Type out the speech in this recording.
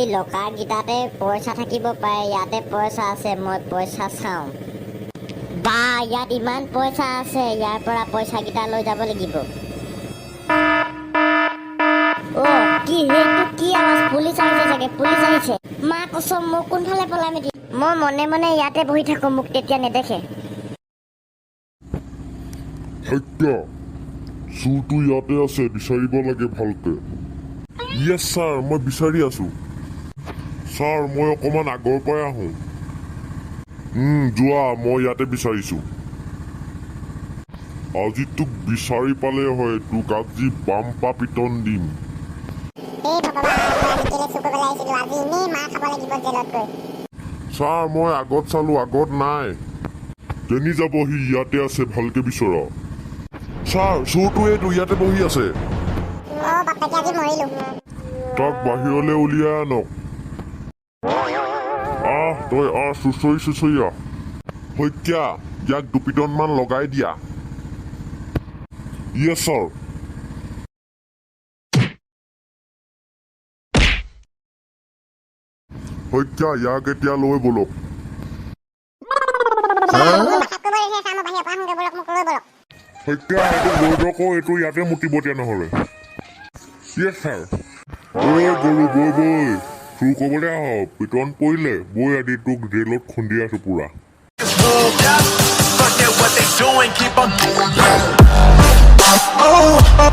locker গিটাতে পইচা থাকিব পাৰে ইয়াতে পইচা আছে মই পইচা চাওঁ বা ইয়াত ইমান পইচা আছে ইয়াৰ পৰা পইচা গিটা লৈ যাব লাগিব ও কি হেতু কি আৱাজ পুলিচ আহিছে চাগে পুলিচ আহিছে মা কসম মোক কোনফালে পলাই মেলি মই মনে মনে ইয়াতে বহি থাকো মোক তেতিয়া নেদেখে হত্যা চুৰটো ইয়াতে আছে বিচাৰিব লাগে ভালকে ইয়েছ ছাৰ মই বিচাৰি আছো ছাৰ মই অকণমান আগৰ পৰাই আহোঁ যোৱা মই ইয়াতে বিচাৰিছো আজি তোক বিচাৰি পালে হয় তোক আজি বাম্পা পিটন দিম ছাৰ মই আগত চালো আগত নাই তেনি যাব সি ইয়াতে আছে ভালকে বিচৰা ছাৰ চোৰটো এইটো ইয়াতে বহি আছে তাক বাহিৰলৈ উলিয়াই আনক তই চুচৰি চুচৰি হত্যা ইয়াক দুপিটনমান লগাই দিয়া ইয়েছ ছাৰ হত্যা ইয়াক এতিয়া লৈ বলক হত্যা এইটো লৈ দক এইটো ইয়াতে মুতিব তেনেহ'লে ইয়েছ ছাৰ গৰু বৈ বৈ চুৰ ক'বলৈ আহ পিটন পৰিলে বৈ আদি তোক জেলত খুন্দি আছো পুৰা Oh,